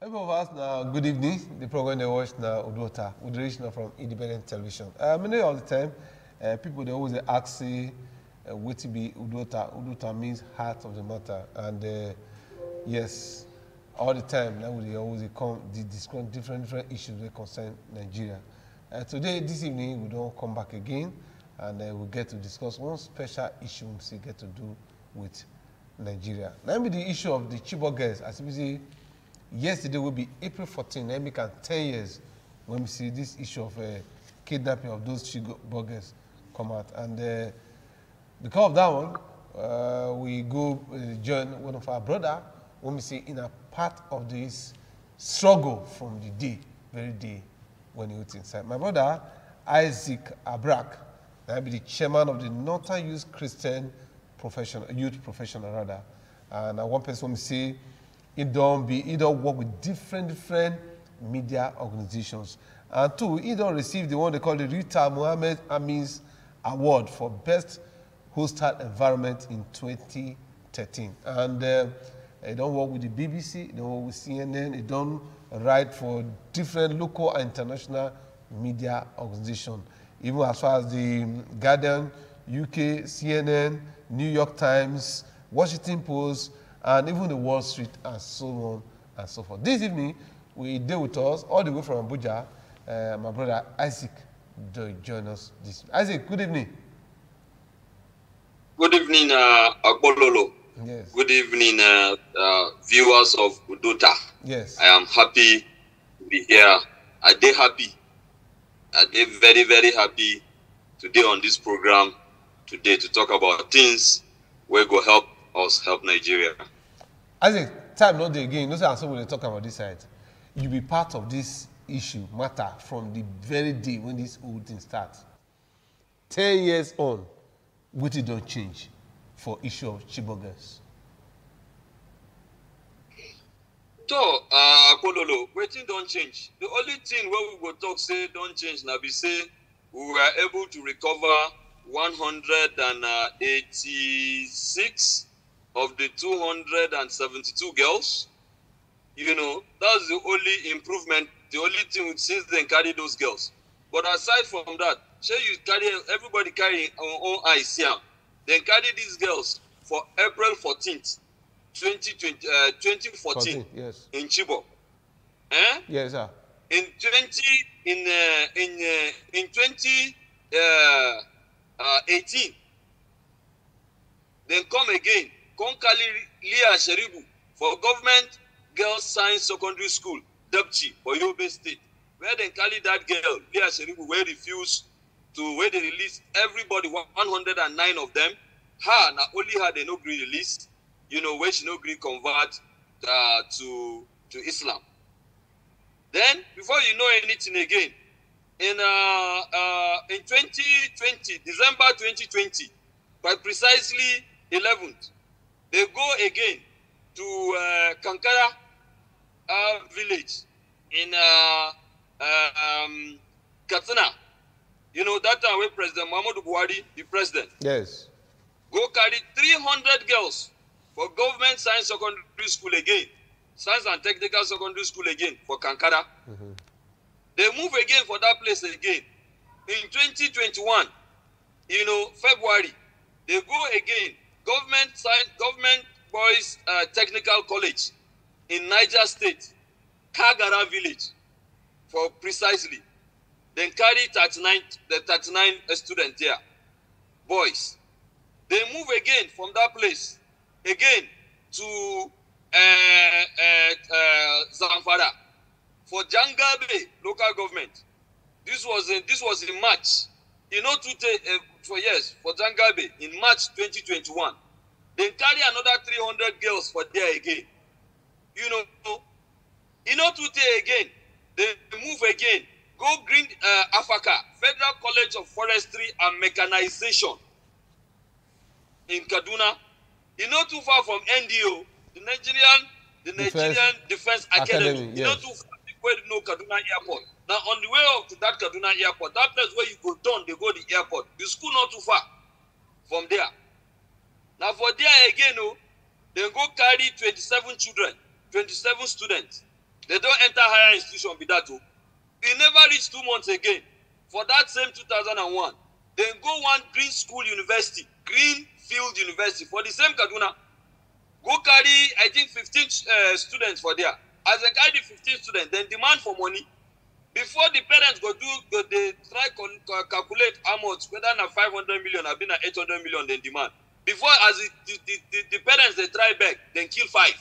Everyone of us now, good evening. The program they watch now, UDUOTA, we reach now from independent television. Many of the time, people they always ask, say, what to be UDUOTA? UDUOTA means heart of the matter. And yes, all the time, now they always come, they discuss different issues that concern Nigeria. Today, this evening, we don't come back again, and we get to discuss one special issue we get to do with Nigeria. Now, the issue of the Chibok girls, as we see. Yesterday will be April 14, then we can 10 years when we see this issue of kidnapping of those Chibok girls come out. And because of that one, we go join one of our brother when we see in a part of this struggle from the day, very day when he was inside. My brother, Isaac Abrak, I be the chairman of the Northern Youth Christian Youth Professional rather. And one person when we see he don't work with different media organizations. And two, he don't receive the one they call the Rita Mohammed Amis Award for Best Hostile Environment in 2013. And he don't work with the BBC, he don't work with CNN, he don't write for different local and international media organizations. Even as far as the Guardian, UK, CNN, New York Times, Washington Post, and even the Wall Street, and so on and so forth. This evening, we deal with us all the way from Abuja. My brother Isaac to join us this evening. Isaac, good evening. Good evening, Agbololo. Yes. Good evening, viewers of UDUOTA. Yes. I am happy to be here. I dey happy. I dey very, very happy today on this program today to talk about things where go help us help Nigeria. Isaac, time not there again. No say answer when they talk about this side. You be part of this issue matter from the very day when this whole thing starts. 10 years on, what it don't change for issue of Chibok girls. So, Kololo, waiting don't change. The only thing where we go talk say don't change now be say we were able to recover 186 of the 272 girls. You know, that's the only improvement, the only thing since they carry those girls. But aside from that, say you carry, everybody carry our own eyes here. Then carry these girls for April 14th, 2014 14, yes. in Chibok. Eh? Yes, sir. In 2018, then come again. Konkali Leah Sheribu for Government Girls Science Secondary School, Dapchi, for Yobe State. Where they carry that girl, Leah Sheribu, where refused to, where they released everybody, 109 of them. Her, not only her, they no agree release, you know, where she no agree convert to Islam. Then, before you know anything again, in 2020, December 2020, by precisely 11th, they go again to Kankara village in Katsina. You know, that time when President Muhammadu Buhari, the president, yes, go carry 300 girls for Government Science Secondary School again, Science and Technical Secondary School again for Kankara. Mm-hmm. They move again for that place again. In 2021, you know, February, they go again, Government Boys Technical College in Niger State, Kagara village, for precisely. Then carry 39 students there, boys. They move again from that place, again to Zamfara for Jangabe local government. This was in March. You know, for years for Jangabe in March 2021. Then carry another 300 girls for there again. You know, again. They move again. Go Green Africa, Federal College of Forestry and Mechanization in Kaduna. You know, too far from NDO, the Nigerian Defense Academy. Yes. You know, too far where you know Kaduna Airport. Now, on the way up to that Kaduna Airport, that place where you go down, they go to the airport. The school not too far from there. Now, for there again, they go carry 27 children, 27 students They don't enter higher institution with that too. It never reached 2 months again. For that same 2001, then go one Greenfield University for the same Kaduna. Go carry, I think, 15 students for there. As they carry the 15 students, then demand for money. Before the parents they try calculate how much, whether na 500 million or been 800 million, then demand. Before, as the parents, they try back, then kill 5.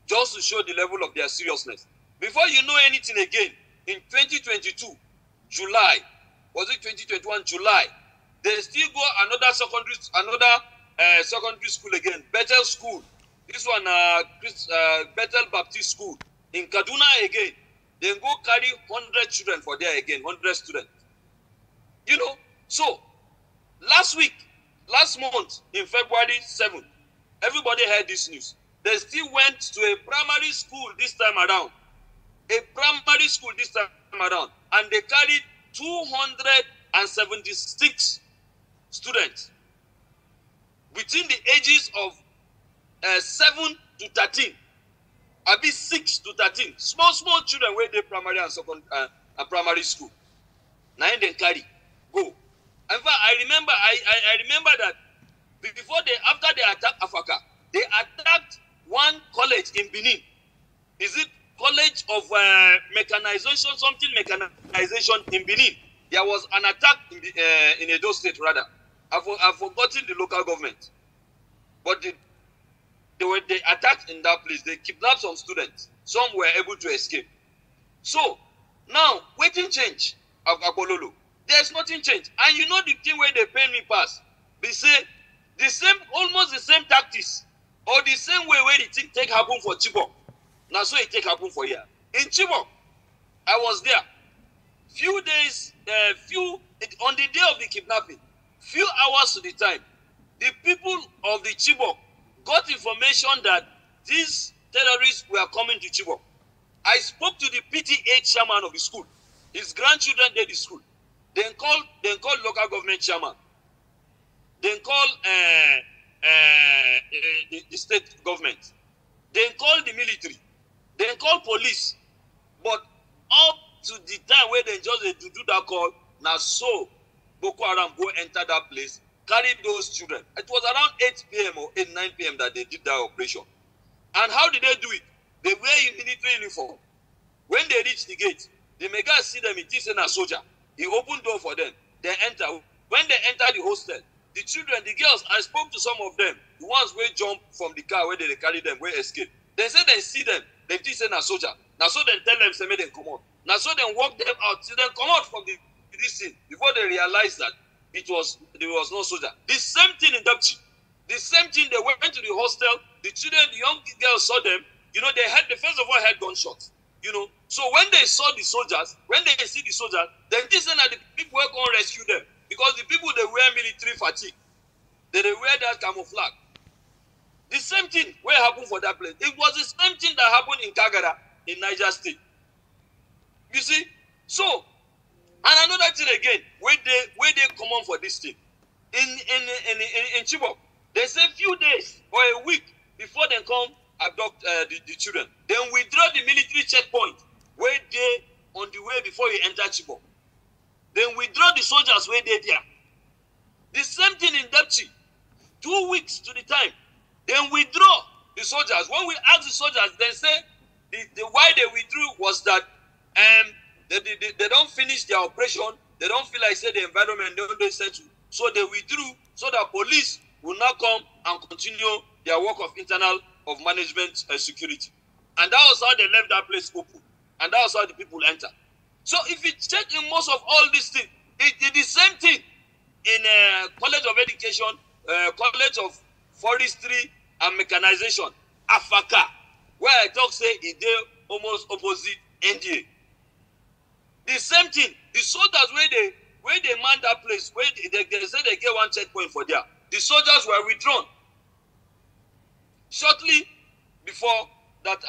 Just to show the level of their seriousness. Before you know anything again, in 2022, July, was it 2021, July, they still go another secondary school again, Bethel School. This one, Bethel Baptist School in Kaduna again. Then go carry 100 children for there again, 100 students. You know, so last month, in February 7th, everybody heard this news. They still went to a primary school this time around. And they carried 276 students between the ages of 7 to 13. I be 6 to 13. Small children where they primary and second and primary school. Now they carry. Go. In fact, I remember that after they attacked Afaka, they attacked one college in Benin. Is it College of Mechanization in Benin? There was an attack in Edo State, rather. I've forgotten the local government. But they attacked in that place. They kidnapped some students. Some were able to escape. So, now, waiting change of Abololo. There's nothing change. And you know the thing where they pay me pass? They say, almost the same tactics, or the same way where the thing take happen for Chibok. Now, so it take happen for here. In Chibok, I was there. On the day of the kidnapping, few hours to the time, the people of the Chibok got information that these terrorists were coming to Chibok. I spoke to the PTA chairman of the school. His grandchildren did the school. Then called local government chairman. Then called the state government. Then called the military. Then called police. But up to the time where they just do that call, now so Boko Haram go enter that place, carry those children. It was around 8 p.m. or 9 p.m. that they did that operation. And how did they do it? They wear military uniform. When they reach the gate, the mega see them, it is a soldier. He opened door for them. They enter. When they enter the hostel, the children, the girls, I spoke to some of them. The ones who jump from the car where they carry them, where escape. They say they see them. They think say a soldier. Now so then tell them, say make them come out. Now so then walk them out. See them come out from this thing before they realize that there was no soldier. The same thing in Abduction. The same thing, they went to the hostel. The children, the young girls saw them. You know, they first of all had gunshots. You know, so when they saw the soldiers, when they see the soldiers, then this and the people were going to rescue them. Because the people, they wear military fatigue. They wear that camouflage. The same thing what happened for that place. It was the same thing that happened in Kagara, in Niger State. You see? So, and another thing again, where they come on for this thing. In Chibok, they say few days or a week before they come abduct the children. Then withdraw the military checkpoint where they on the way before you enter Chibok. Then withdraw the soldiers where they there. The same thing in Dapchi. 2 weeks to the time. Then withdraw the soldiers. When we ask the soldiers, they say the why they withdrew was that they don't finish their operation. They don't feel like say the environment they settle. So they withdrew so that police will now come and continue their work of internal of management security. And that was how they left that place open. And that was how the people enter. So if you check in most of all these things, it's the same thing in College of Education, College of Forestry and Mechanization, Afaka, where I talk say it dey almost opposite NDA. The same thing, the soldiers where they man that place, where they say they get one checkpoint for there, the soldiers were withdrawn shortly before that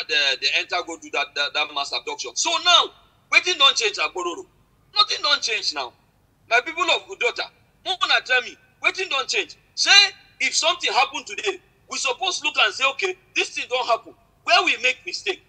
they enter go do that mass abduction. So now, wetin don't change Agbororo. Nothing don't change now. My people of UDUOTA, Mona tell me, wetin don't change. Say if something happen today, we suppose look and say, okay, this thing don't happen. Where we make mistake?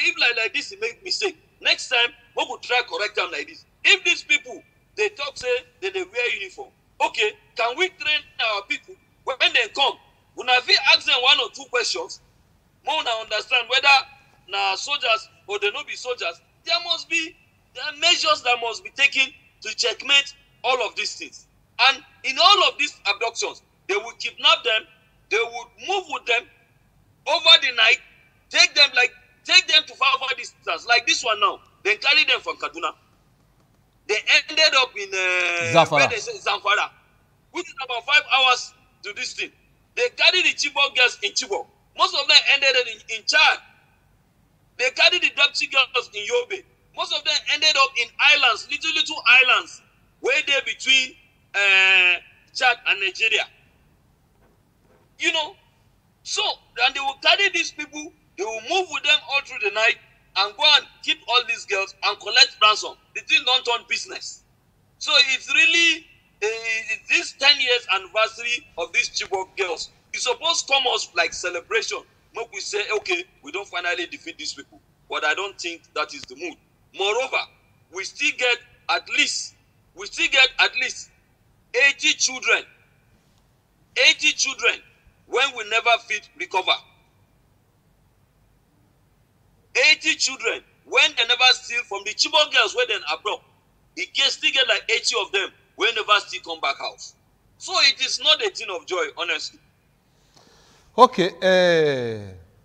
if like this, you make mistake. Next time, we could try correct them like this. If these people, they talk, say, they wear uniform. Okay, can we train our people when they come? When I ask them 1 or 2 questions, more now understand whether na soldiers or they not be soldiers. There are measures that must be taken to checkmate all of these things. And in all of these abductions, they will kidnap them, they would move with them over the night, take them to far distance, like this one now. Then carry them from Kaduna. They ended up in Zamfara, which is about 5 hours to this thing. They carried the Chibok girls in Chibok. Most of them ended in Chad. They carried the Dapchi girls in Yobe. Most of them ended up in islands, little islands, where they're between Chad and Nigeria. You know, so, and they will carry these people, they will move with them all through the night and go and keep all these girls and collect ransom. The thing don't turn business. So it's really this 10 years anniversary of these Chibok girls. It's supposed to come us like celebration. Make we say, okay, we don't finally defeat these people. But I don't think that is the mood. Moreover, we still get at least 80 children. 80 children when we never fit recover. 80 children when they never steal from the Chibok girls where they abroad. It can still get like 80 of them when never still come back house. So it is not a thing of joy, honestly. Okay,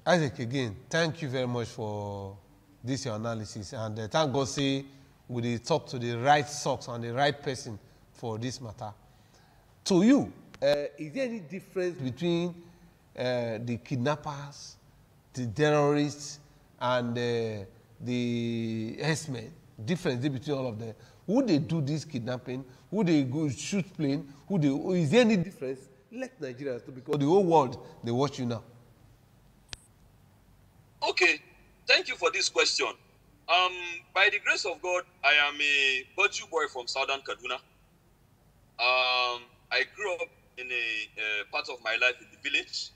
Isaac, again, thank you very much for this your analysis, and thank God say we will talk to the right source and the right person for this matter. To you, is there any difference between the kidnappers, the terrorists, and the herdsmen? Difference between all of them? Who they do this kidnapping? Who they go shoot plane? Is there any difference? Let Nigerians know, because the whole world, they watch you now. Okay, thank you for this question. By the grace of God, I am a Boju boy from Southern Kaduna. I grew up in a part of my life in the village,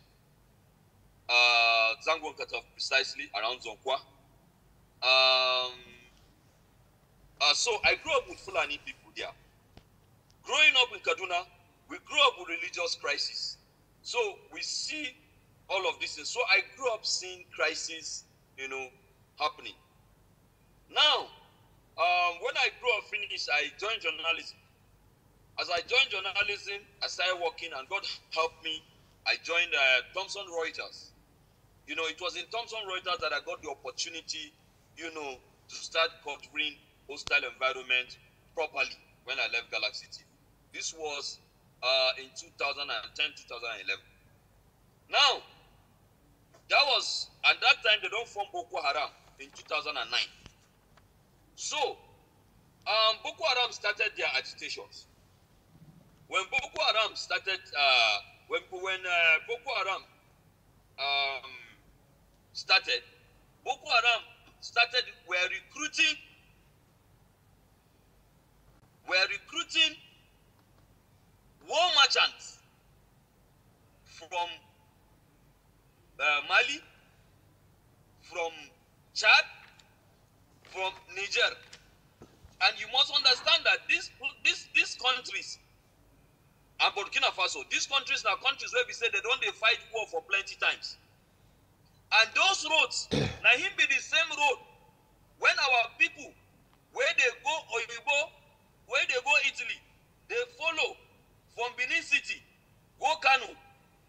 Zangon Kataf, precisely around Zonkwa. So I grew up with Fulani people there. Growing up in Kaduna, we grew up with religious crisis. So we see all of this. So I grew up seeing crisis, happening. Now, when I grew up finished, I joined journalism. As I joined journalism, I started working, and God helped me. I joined Thomson Reuters. It was in Thomson Reuters that I got the opportunity, to start covering hostile environment properly when I left Galaxy TV. This was in 2010, 2011. Now, at that time, they don't form Boko Haram in 2009. So, Boko Haram started their agitations. When Boko Haram started, when Boko Haram started, Boko Haram started, were recruiting war merchants from Mali, from Chad, from Niger. And you must understand that these countries, and Burkina Faso, these countries are countries where we say they don't fight war for plenty times. And those roads, now him be the same road when our people, where they go Oyibo, where they go Italy, they follow from Benin City, go Kano,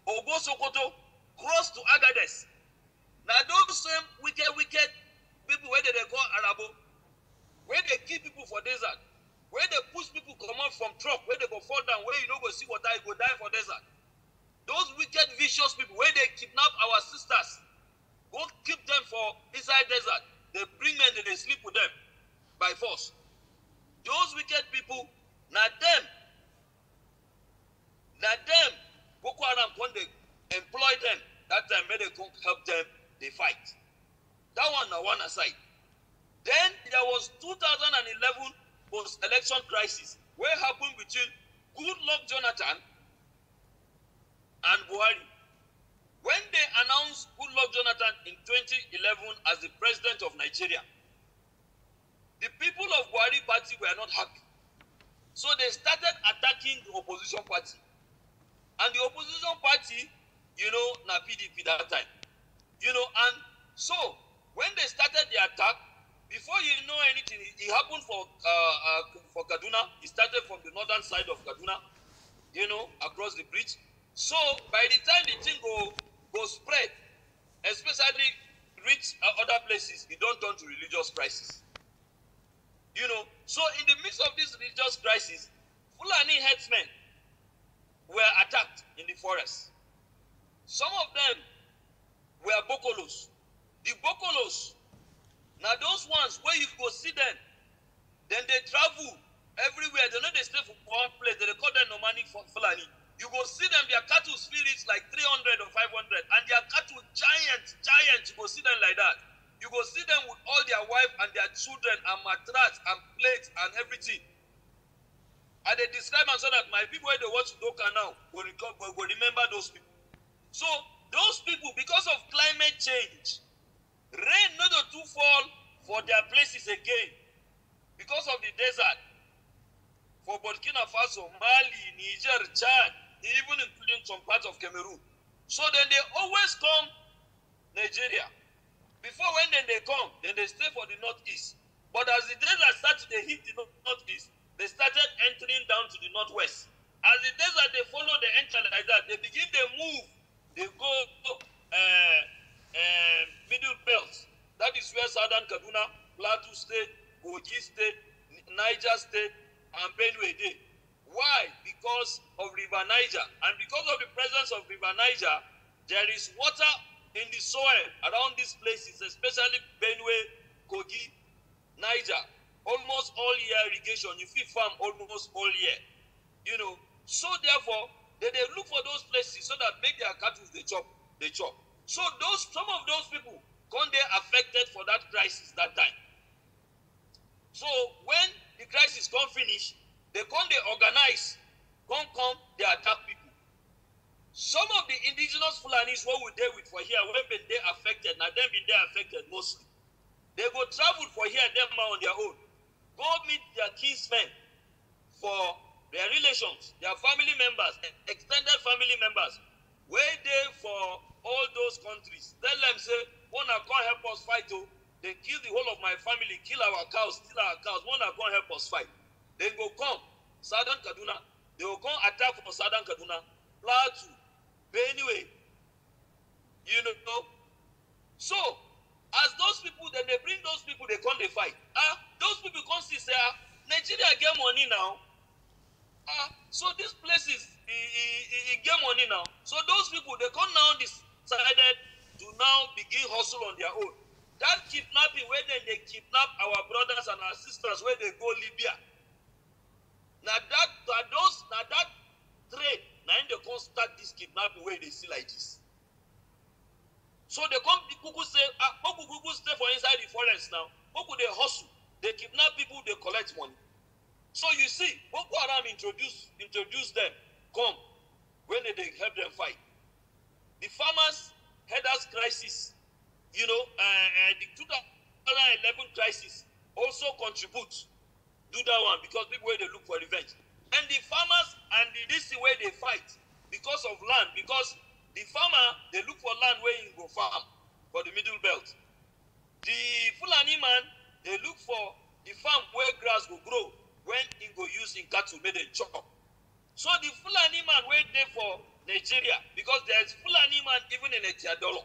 or go Sokoto, cross to Agadez. Now those same wicked people where they go Arabo, where they kill people for desert, where they push people come out from truck, where they go fall down, where you don't go see water, you go die for desert. Those wicked, vicious people, where they kidnap our sisters, go keep them for inside desert. They bring men and they sleep with them by force. Those wicked people, not them, Boko Haram, when they employ them, that time when they come help them, they fight. That one now one aside. Then there was 2011 post-election crisis, where happened between Goodluck Jonathan and Buhari, When they announced Goodluck Jonathan in 2011 as the president of Nigeria, the people of Buhari party were not happy. So they started attacking the opposition party. And the opposition party, you know, na PDP that time. You know, and so when they started the attack, before you know anything, it happened for Kaduna. It started from the northern side of Kaduna, you know, across the bridge. So by the time the thing go spread, especially reach other places, it don't turn to religious crisis. You know, so in the midst of this religious crisis, Fulani headsmen were attacked in the forest. Some of them were Bokolos. The Bokolos, now those ones where you go see them, then they travel everywhere. They know they stay for one place. They call them nomadic Fulani. You go see them, their cattle spirits like 300 or 500, and their cattle giant. You go see them like that. You go see them with all their wife and their children and mattress and plates and everything. And they describe and so that my people where they watch Doka now will remember those people. So those people, because of climate change, rain not to fall for their places again because of the desert. For Burkina Faso, Mali, Niger, Chad, even including some parts of Cameroon. So then they always come Nigeria. Before when then they come, then they stay for the northeast. But as the desert started, they hit the northeast. They started entering down to the northwest. As the desert, they follow the entry like that. They begin, they move. They go middle belt. That is where Southern Kaduna, Plateau State, Kogi State, Niger State, and Benue Day. Why? Because of River Niger. And because of the presence of River Niger, there is water in the soil around these places, especially Benue, Kogi, Niger. Almost all year irrigation. You feed farm almost all year. You know. So therefore, they look for those places so that make their cattle they chop. So some of those people come there affected for that crisis that time. So when the crisis come finish, they come they organize, come they attack people. Some of the indigenous Fulanis what we deal with for here when they affected, now them be they affected mostly. They go travel for here them on their own. Go meet their kinsmen for their relations, their family members, extended family members, where they for all those countries. Tell them, say, wanna come help us fight, oh, they kill the whole of my family, kill our cows, steal our cows, wanna come help us fight. They go come, Southern Kaduna, they will come attack from Southern Kaduna, Plateau, Benue, you know. So, as those people, then they bring those people, they come, they fight. Those people come see, say, Nigeria get money now. So this place is, it get money now. So those people, they come now decided to now begin hustle on their own. That kidnapping, where they kidnap our brothers and our sisters, where they go Libya. Now that trade, now they come start this kidnapping where they see like this. So they come, the cuckoo say, cuckoo stay for inside the forest now. Cuckoo they hustle, they kidnap people, they collect money. So you see, Boko Haram introduce them, come, when they help them fight. The farmers headers crisis, you know, the 2011 crisis also contribute to that one because people where they look for revenge. And the farmers and this is where they fight because of land, because the farmer, they look for land where he go farm for the middle belt. The Fulani man, they look for the farm where grass will grow when he go use in cattle made a chop. So the Fulani man wait there for Nigeria because there is Fulani man even in Etiadolo.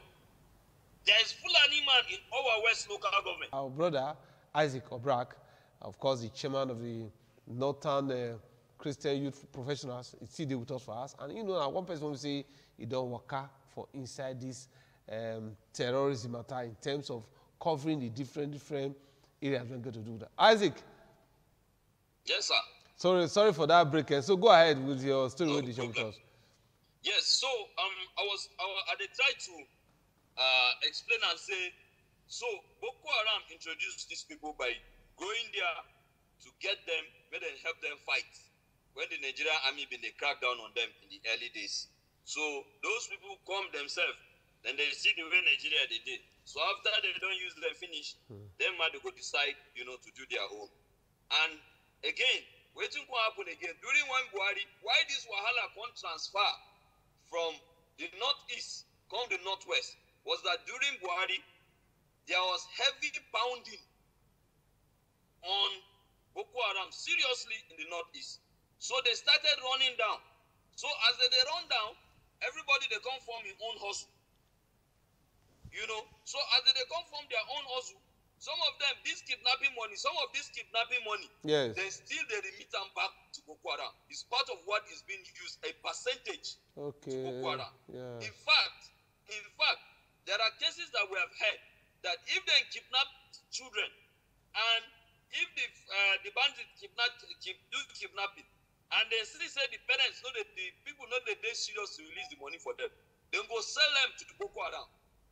There is Fulani man in our West local government. Our brother Isaac Obrak, of course the chairman of the Northern Christian Youth Professionals, is still there with us for us. And you know, one person will say he don't work for inside this terrorism matter in terms of covering the different areas we're going to do that. Isaac. Yes, sir. Sorry for that break. So go ahead with your story with us. Yes. So I tried to explain and say, so Boko Haram introduced these people by going there to get them, where they help them fight when the Nigerian army been they crack down on them in the early days. So those people come themselves, Then they see the way Nigeria they did. So after they don't use them finish, then they go decide, to do their own. And again, waiting to happen again. During one Buhari, why this Wahala can't transfer from the northeast come the northwest was that during Buhari, there was heavy pounding on Boko Haram seriously in the northeast. So they started running down. So as they run down, everybody they come from their own hustle. So as they come from their own hustle, some of them, this kidnapping money, Yes. they remit them back to Boko Haram. It's part of what is being used, a percentage to Boko Haram. Yeah. In fact, there are cases that we have heard that if they kidnap children and if the bandits do kidnapping, and they still say the parents know that the people know that they're serious to release the money for them, then go sell them to the Boko Haram.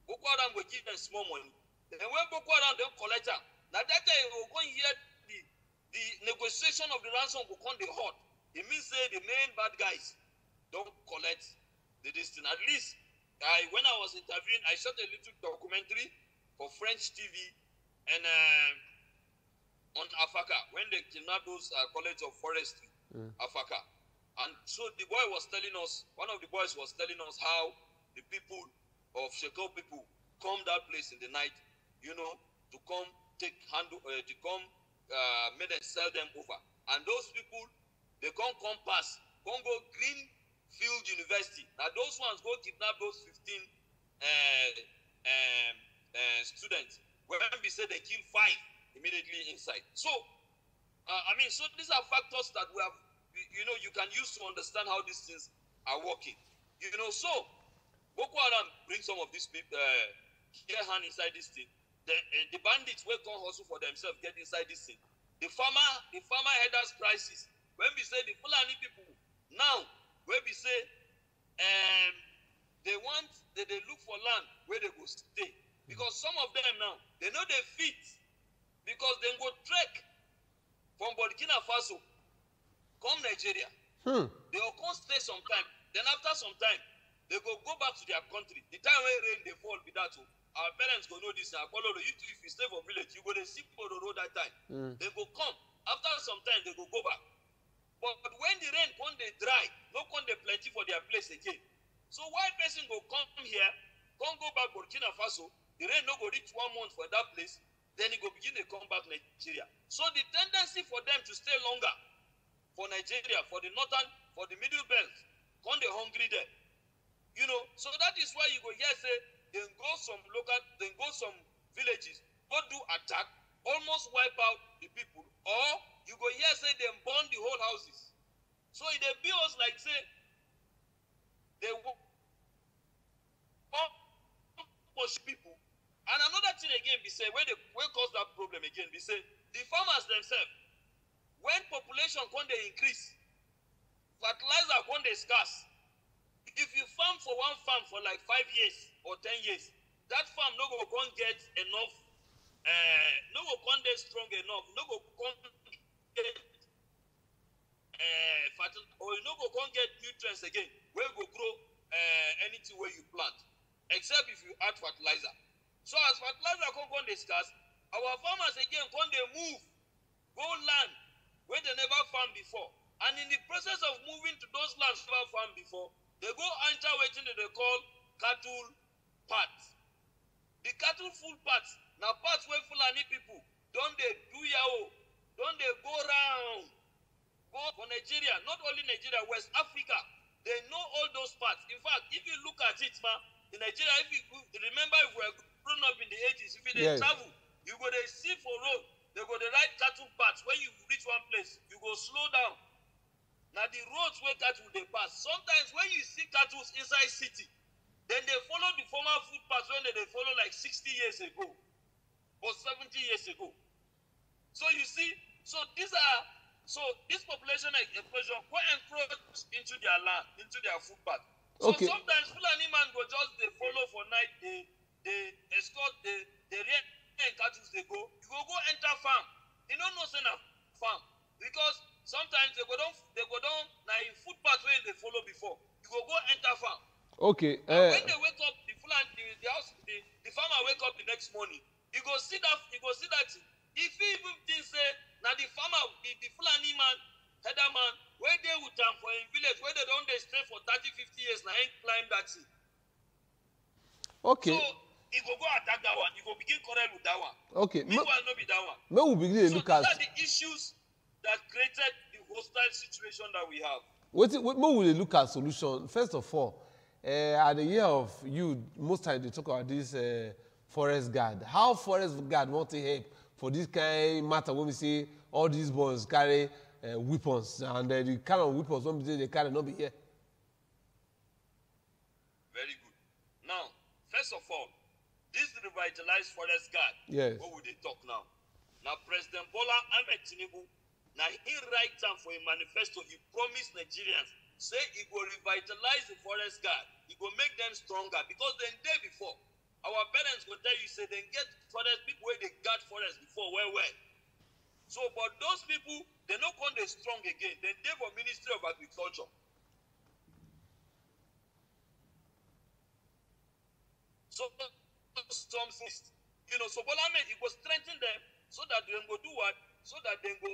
Boko Haram will give them small money. Then when Boko Haram don't collect them, now that day we will go and hear the negotiation of the ransom will come the hot. It means say the main bad guys don't collect the distance. At least when I was interviewing, I shot a little documentary for French TV and on Afaka when they kidnapped those College of Forestry, Afaka. And so the boy was telling us, one of the boys was telling us how the people of Shekau people come that place in the night, to come take to come make them sell them over. And those people, they come pass, go Greenfield University. Now those ones go kidnap those 15 students. When we say they kill 5 immediately inside. So, so these are factors that we have, you can use to understand how these things are working. So Boko Haram bring some of these people, get hand inside this thing. The bandits will come hustle for themselves, get inside this thing. The farmer headers prices. When we say the Fulani people, now, when we say they look for land where they go stay. Because some of them now, they know they fit. Because they go trek from Burkina Faso, come Nigeria. They will come stay some time. Then after some time, they go back to their country. The time when rain they fall with that, our parents go know this. If you stay for village, you go to see for the road that time. They go come. After some time, they go back. But when the rain come they dry, no come they plenty for their place again. So why person go come here, come go back Burkina Faso, the rain no go reach 1 month for that place, then he go begin to come back Nigeria. So the tendency for them to stay longer for Nigeria, for the northern, for the middle belt, come they hungry there. So that is why you go here say, then go some villages, go do attack, almost wipe out the people, or you go here say they burn the whole houses. So it be us like say, they want push people. And another thing again, be say, when cause that problem again, be say, the farmers themselves, when population come they increase, fertilizer come they scarce. If you farm for one farm for like 5 years or 10 years, that farm no go come get enough, no go come get strong enough, no go come get or you no go come get nutrients again, where go grow anything where you plant, except if you add fertilizer. So as fertilizer come they scarce, our farmers again come they move, go land where they never farmed before. And in the process of moving to those lands never farmed before, they go enter wetin they call cattle parts. The cattle full parts, now parts where Fulani people don't they do yao, don't they go round, go for Nigeria, not only Nigeria, West Africa, they know all those parts. In fact, if you look at it, in Nigeria, if you remember, if we were grown up in the 80s, if they travel, you go they see for road, they go the right cattle parts. When you reach one place, you go slow down. Now the roads where cattle they pass. Sometimes when you see cattle inside city, then they follow the former footpaths when they follow like 60 years ago or 70 years ago. So you see, this population explosion go encroach into their land, into their footpath. So sometimes Fulani man go just they follow for night, they escort, they rear cattle they go. You go enter farm. You don't know say na farm because sometimes they go down now in footpath where they follow before. You go enter farm. Okay. When they wake up, the Fulani the farmer wake up the next morning, you go see that if he even think say now the farmer, the Fulani man, header man, where they would come for a village, where they don't they stay for 30-50 years, now ain't climb that thing. Okay. So he go attack that one, he go begin quarrel with that one. Okay. Meanwhile, no be that one. May we begin to so look these at are the issues that created the hostile situation that we have. May we look at solution. First of all, at the year of you, most times they talk about this forest guard. How forest guard want to help for this kind of matter when we see all these boys carry weapons and the kind of weapons when they carry not be here? Very good. Now, first of all, this revitalized forest guard. Yes. What would they talk now? Now, President Bola Ahmed Tinubu, now he write down for a manifesto, he promised Nigerians, say he will revitalize the forest guard. He will make them stronger because the day before, our parents will tell you, say they get forest people where they guard forest before, well. So, but those people, they not come they strong again. They for Ministry of Agriculture. So, some things, so Bola Ahmed, he will strengthen them so that they go do what? So that they go,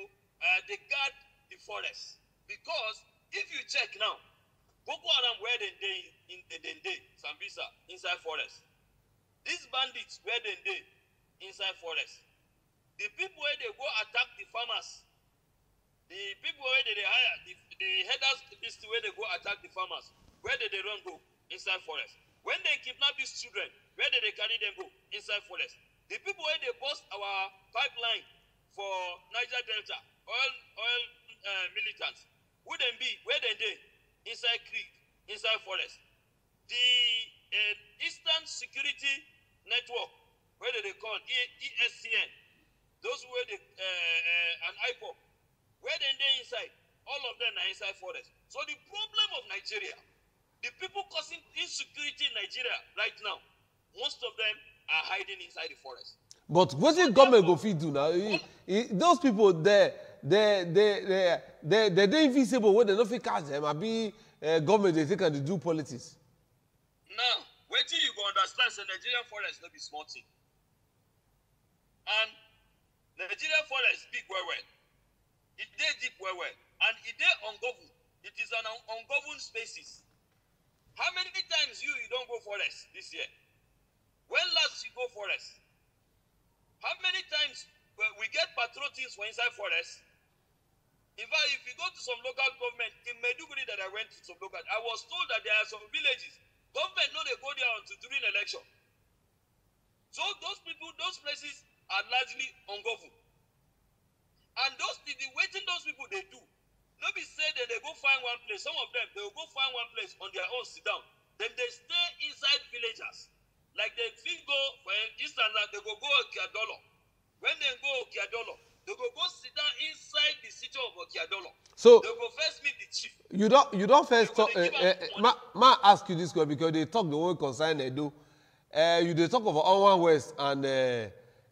they guard the forest. Because if you check now, Boko Haram where they in the Dende, Sambisa, inside forest. These bandits where they inside forest. The people where they go attack the farmers, the people where they hire, the headers, this where they go attack the farmers, where did they run go? Inside forest. When they kidnap these children, where did they carry them go? Inside forest. The people where they bust our pipeline for Niger Delta, oil militants, who then be, where they inside creek, inside forest. The Eastern Security Network, where did they call ESCN, those who were an IPOP, where they inside, all of them are inside forest. So the problem of Nigeria, the people causing insecurity in Nigeria right now, most of them are hiding inside the forest. But what the government go fit do now? Those people they're invisible when they don't fit catch them. I be government they think and they do politics. Now, wait till you go understand the Nigerian forest not be small thing. And Nigerian forest big well. It dey deep well. And it dey ungoverned. It is an ungoverned spaces. How many times you don't go forest this year? When last you go forest? How many times we get patrol teams for inside forest? In fact, if you go to some local government, in Maiduguri that I went to some local, I was told that there are some villages, government know they go there until during election. So those people, those places are largely ungoverned. And the waiting those people they do, nobody say that they go find one place. Some of them, they will go find one place on their own, sit down. Then they stay inside villages. Like they feel go, for instance, they go Okiadolo. When they go Okiadolo, they go sit down inside the city of Okiadolo. So they go first meet the chief. You don't first talk. Ma ask you this question because they talk the whole concern they do. They talk about Onwan West and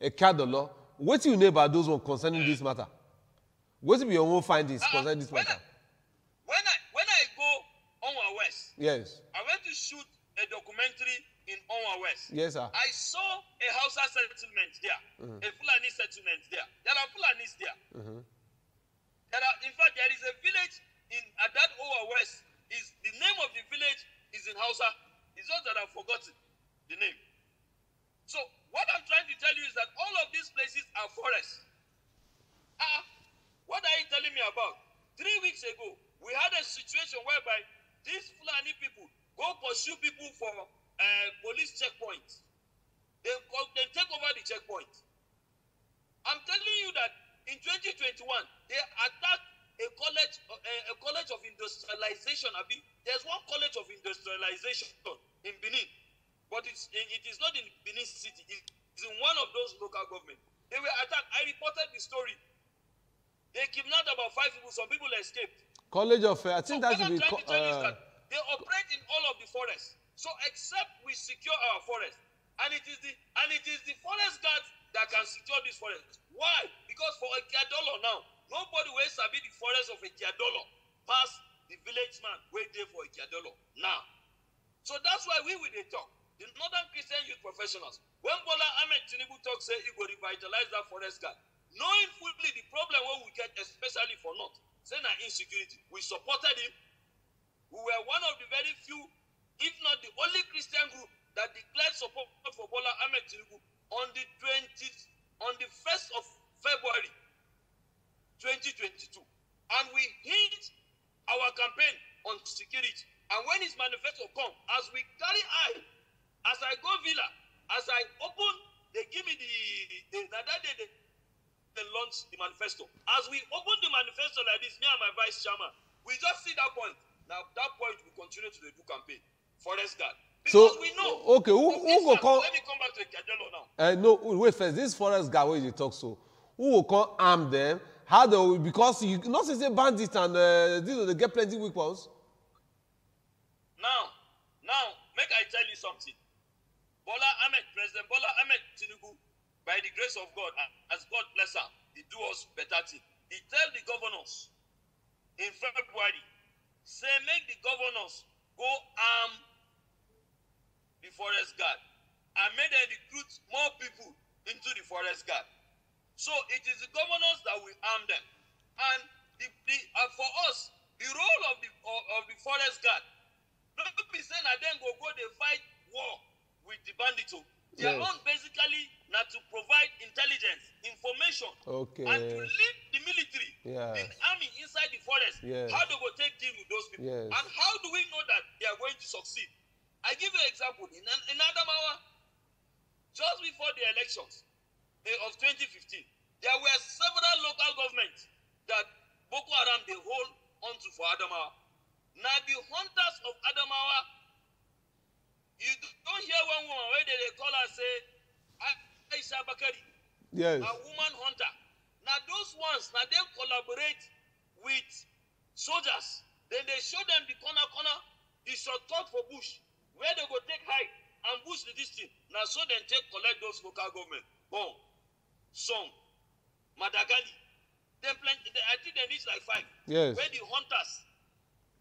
Okiadolo. What you know about those one concerning this matter? What if you won't find this concerning this matter? When I go Onwan West, yes, I went to shoot a documentary in Onwan West. Yes, sir. I saw a Hausa settlement there, a Fulani settlement there. There are Fulanis there. In fact, there is a village at that Onwan West. The name of the village is in Hausa. It's just that I've forgotten the name. So what I'm trying to tell you is that all of these places are forests. What are you telling me about? 3 weeks ago, we had a situation whereby these Fulani people go pursue people for police checkpoints. They take over the checkpoint. I'm telling you that in 2021, they attacked a college of industrialization. There's one college of industrialization in Benin, but it is not in Benin City. It's in one of those local governments. They were attacked. I reported the story. They kidnapped about 5 people. Some people escaped. College of I think that should be. What I'm trying to tell you is that they operate in all of the forests. So except we secure our forest, and it is the forest guards that can secure this forest. Why? Because for Okiadolo now, nobody will sabi the forest of Okiadolo past the village man wait there for Okiadolo now. So that's why we will talk. the Northern Christian Youth Professionals, when Bola Ahmed Tinubu talk say he go revitalize that forest guard, knowing fully the problem what we get, especially for North, say na insecurity, we supported him. We were one of the very few, if not the only Christian group that declared support for Bola Ahmed Tinubu on the 1st of February 2022. And we hinged our campaign on security. And when his manifesto come, as we carry eye, as I go villa, as I open, they give me that day they launch the manifesto. As we open the manifesto like this, me and my vice chairman, we just see that point. Now that point we continue to do campaign. Forest guard. Because we know. Okay, who go come? Let me come back to Kadelo now. No, wait first. This forest guard wey you talk so, who will come arm them? How they will, because you not say bandits and they get plenty weapons. Now, make I tell you something. President Bola Ahmed Tinubu, by the grace of God, as God bless him, he do us better thing. He tell the governors in February, say make the governors go arm the forest guard and make them recruit more people into the forest guard. So it is the governors that will arm them. And for us, the role of the forest guard, don't be saying that then go they fight war with the bandits. Their own basically not to provide intelligence, information, and to lead the military, the army inside the forest. How they go take deal with those people, and how do we know that they are going to succeed? I give you an example. In Adamawa, just before the elections of 2015, there were several local governments that Boko Haram they hold onto for Adamawa. Now the hunters of Adamawa, you don't hear one woman where they call her say, Aisha Bakari, a woman hunter. Now those ones, now they collaborate with soldiers. Then they show them the corner, the shortcut for bush, where they go take hike and bush the distance. Now so then take collect those local government. Boom, Song, Madagali. Then plenty, I think they reach like 5. Where the hunters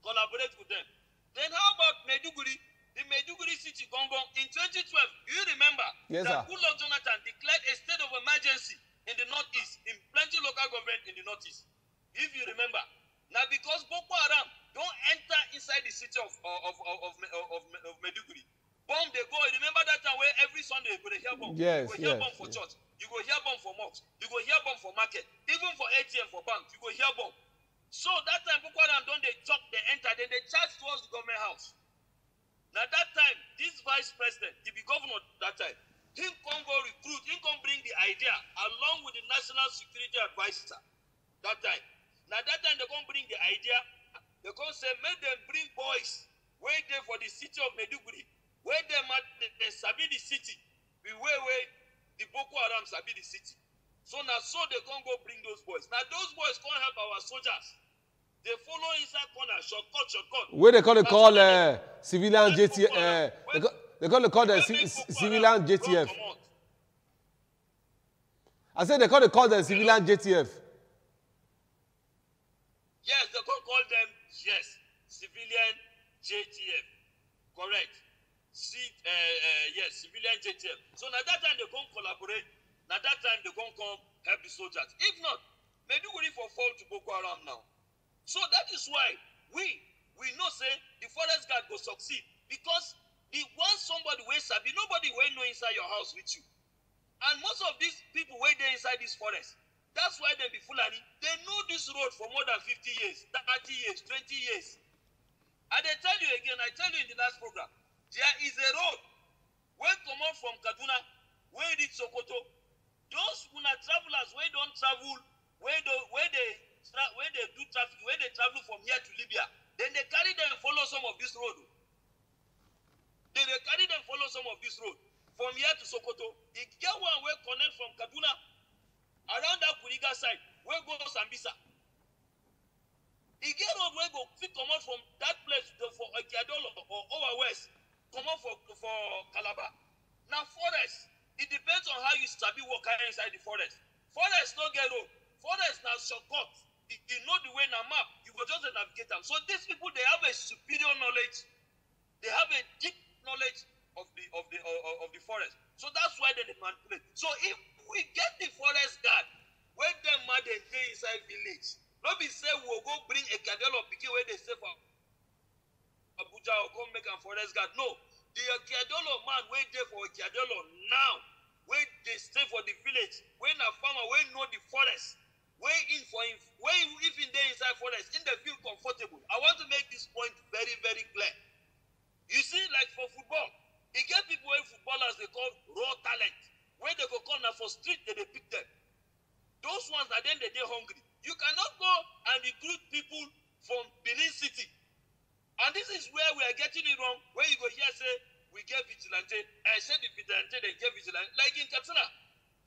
collaborate with them. Then how about Maiduguri? The Maiduguri city Gongon in 2012, you remember that Goodluck Jonathan declared a state of emergency in the northeast, in plenty local government in the northeast. If you remember. Now because Boko Haram don't enter inside the city of Maiduguri. Bomb they go. Remember that time where every Sunday you go to hear bomb. You go hear bomb for church. You go hear bomb for mosque. You go hear bomb for market. Even for ATM for bank, you go hear bomb. So that time Boko Haram don't they chop, they enter, then they charge towards the government house. Now that time, this vice president, he be governor that time, he come go recruit, he come bring the idea along with the national security advisor that time. Now that time they come bring the idea, they come say, make them bring boys, where they for the city of Maiduguri, where they sabi the city, where the Boko Haram sabi the city. So now so they come go bring those boys. Now those boys come help our soldiers. They follow inside corner, shortcut. Where they call civilian JTF. They call the civilian JTF. I said they call the civilian JTF. Yes, they call them civilian JTF. Correct. Yes, civilian JTF. So now that time they come collaborate. Now that time they come help the soldiers. If not, maybe we for fall to Boko Haram now. So that is why we know say the forest guard will succeed because once somebody wakes up, nobody will know inside your house with you. And most of these people wait there inside this forest. That's why they be Fulani. They know this road for more than 50 years, 30 years, 20 years. And I tell you again, I tell you in the last program, there is a road where come out from Kaduna, where it is Sokoto. Those who are travelers, where don't travel, where they do traffic, where they travel from here to Libya, then they carry them and follow some of this road. Then they carry them follow some of this road. From here to Sokoto, they get one way connect from Kaduna, around that Kuriga side, where go Sambisa. They get road where go fit come out from that place for Okiadolo or over west, come out for Calabar. Now forest, it depends on how you sabi walk inside the forest. Forest no get road. Forest now shortcut. You know the way now map, you go just navigate them. So these people, they have a superior knowledge. They have a deep knowledge of the the forest. So that's why they manipulate. So if we get the forest guard, where them mad and day inside village, not be say we'll go bring a cadelo pikin where they say for Abuja or come make a forest guard. No, the cadelo man wait there for a cadelo now. Where they stay for the village, when a farmer will know the forest, where in for him, where if in there inside forest, in the feel comfortable. I want to make this point very, very clear. You see, like for football, you get people where footballers they call raw talent, where they go corner for street, they pick them. Those ones are then they're hungry. You cannot go and recruit people from Benin City. And this is where we are getting it wrong, where you go here say, we get vigilante, and say the vigilante, they get vigilante. Like in Katsina,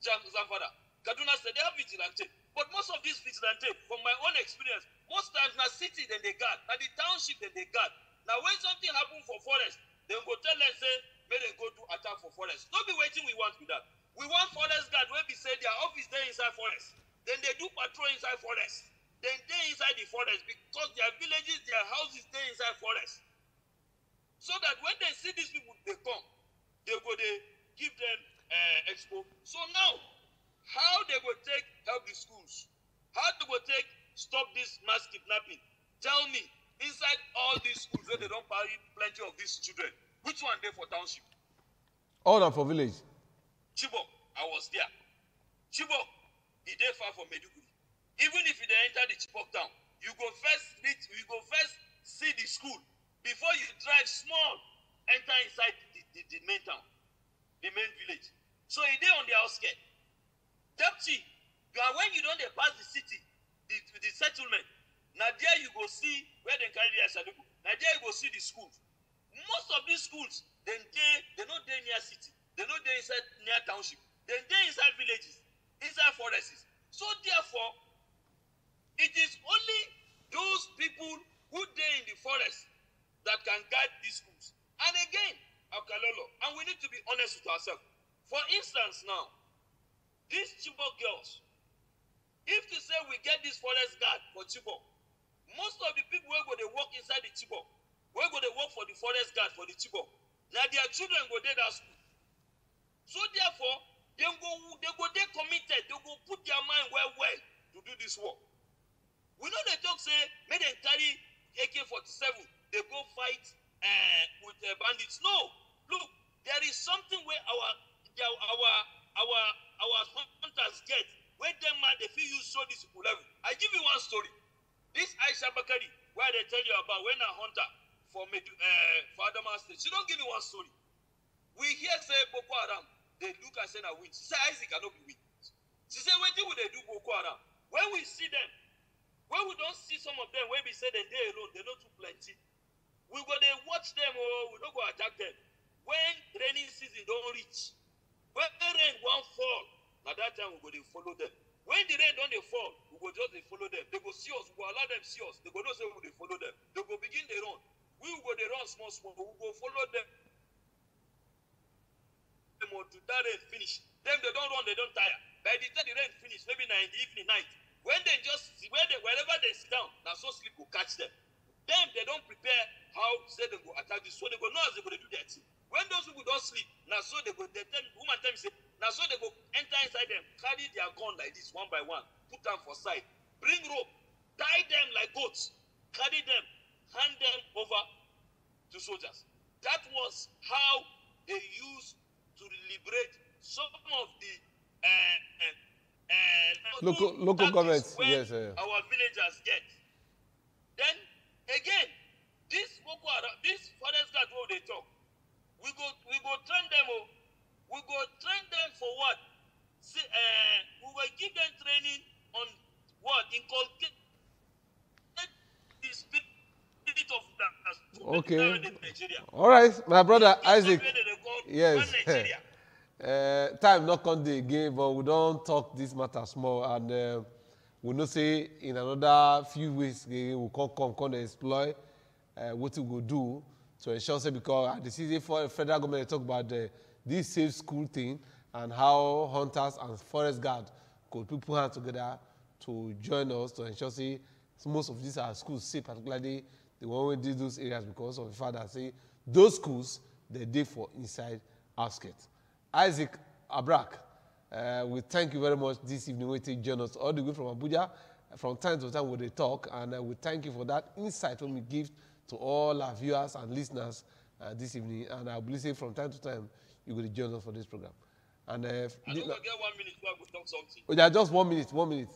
Zamfara, Kaduna said they have vigilante. But most of these vigilante, from my own experience, most times na city then they guard, na the township then they guard. Now when something happen for forest, they go tell them say, may they go to attack for forest. Don't be waiting we want with that. We want forest guard where we say their office there inside forest. Then they do patrol inside forest. Then they inside the forest because their villages, their houses there inside forest. So that when they see these people, they come, they give them expo. So now, how they will take help the schools? How they will take stop this mass kidnapping? Tell me, inside all these schools where they don't carry plenty of these children, which one they for township? All are for village. Chibok, I was there. Chibok, is there far from Meduguri. Even if you enter the Chibok town, you go first see the school. Before you drive small, enter inside the main town, the main village. So it is on the outskirts. Deputy, when you don't pass the city, the settlement, now there you go see where they carry their saluku. Now there you go see the schools. Most of these schools, they're not there near city. They're not there inside near township. They're there inside villages, inside forests. So therefore, it is only those people who are in the forest that can guide these schools. And again, Akalolo, and we need to be honest with ourselves. For instance now, these Chibok girls, if to say we get this forest guard for Chibok, most of the people who go they work inside the Chibok, where go they work for the forest guard for the Chibok, now their children go there that school. So therefore, they committed, they go put their mind well to do this work. We know they talk say, may they carry AK-47, they go fight with bandits. No, look, there is something where our hunters get where them man they feel you show this level. I give you one story. This Aisha Bakari, where they tell you about when a hunter for Adama State. She don't give me one story. We hear say Boko Haram, they look and say na win. She say Isaac cannot be win. She say what will they do Boko Haram? When we see them, when we don't see some of them, when we say that they alone, they not too plenty. We go there watch them or we don't go attack them. When rainy season don't reach, when the rain won't fall, at that time we go they follow them. When the rain don't they fall, we go just they follow them. They go see us, we go allow them see us. They go not say we they follow them. They go begin they run. We will go they run small, we go follow them. To that rain finish. Them they don't run, they don't tire. By the time the rain finish, maybe in the evening night, when they just wherever they sit down, now so sleep will catch them. Them they don't prepare how say they go attack this. So they go know as they go to do that thing. When those people don't sleep, now so they go they tell woman tell me say, now so they go enter inside them, carry their gun like this one by one, put them for side, bring rope, tie them like goats, carry them, hand them over to soldiers. That was how they used to liberate some of the local governments. Yes, our villagers get. Then again, this Boko Haram, this forest guard what they talk, we go train them. We go train them for what? See, we will give them training on what? Inculcate the spirit of that. Okay. All right, my brother Isaac. Yes. Time not come the again, but we don't talk this matter small, and we know say in another few weeks we will come exploit what we will do to ensure say because the season for federal government talk about this safe school thing and how hunters and forest guard could put hands together to join us to ensure say most of these are schools safe, particularly the one who did those areas because of the fact that say those schools they did for inside outskirts. Isaac Abrak, we thank you very much this evening. We take join us all the way from Abuja. From time to time, we talk, and we thank you for that insight when we give to all our viewers and listeners this evening. And I believe say from time to time, you will join us for this program. And I don't forget 1 minute before I go talk something. Oh, yeah, just 1 minute. 1 minute.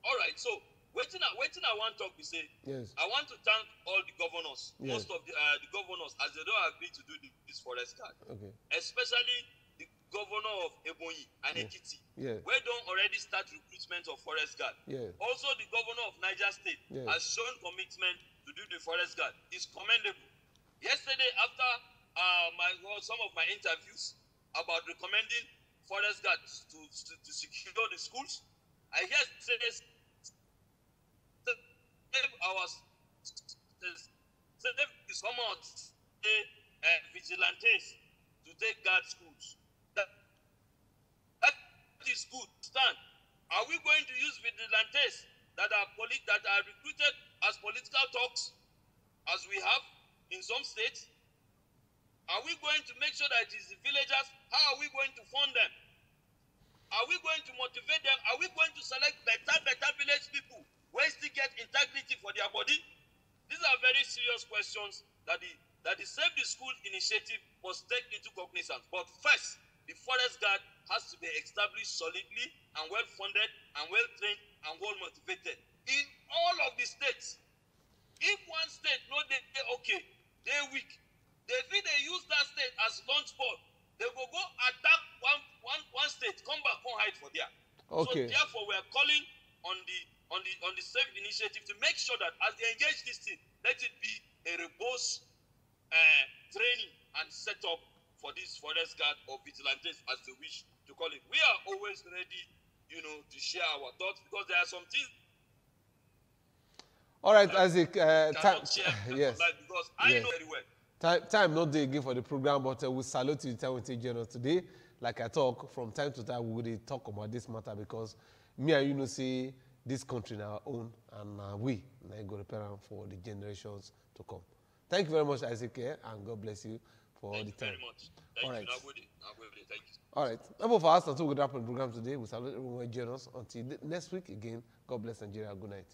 All right, so waiting I want to talk, we say, Yes. I want to thank all the governors, Yes. most of the governors, as they don't agree to do this forest guard. Okay. Especially the governor of Ebonyi and Ekiti, Yes. where don't already start recruitment of forest guard. Yes. Also, the governor of Niger State Yes. has shown commitment to do the forest guard. It's commendable. Yesterday, after some of my interviews about recommending forest guards to secure the schools, I hear say some out vigilantes to take guard schools. That is good. Stand. Are we going to use vigilantes that are recruited as political talks, as we have in some states? Are we going to make sure that it is the villagers? How are we going to fund them? Are we going to motivate them? Are we going to select better village people where still get integrity for their body? These are very serious questions that the Save the School initiative must take into cognizance. But first, the forest guard has to be established solidly and well funded and well trained and well motivated in all of the states. If one state no they okay, they're weak, they use that state as launch pad. They go attack one state, come back and hide for there. Okay. So therefore, we are calling on the Save initiative to make sure that as they engage this thing, let it be a robust training and setup for this forest guard or vigilantes, as they wish to call it. We are always ready, to share our thoughts, because there are some things. All right, Isaac. Yes. Because I know very well. Time not there again for the program, but we salute you the time we take journal today. Like I talk, from time to time, we will talk about this matter, because me and you say this country now our own, and we now go repair for the generations to come. Thank you very much, Isaac, and God bless you for all the time. Thank you very much. Thank you. Thank you. All right. Number for us, until we wrap up the program today, we salute everyone who join us. Until next week again, God bless Nigeria. Good night.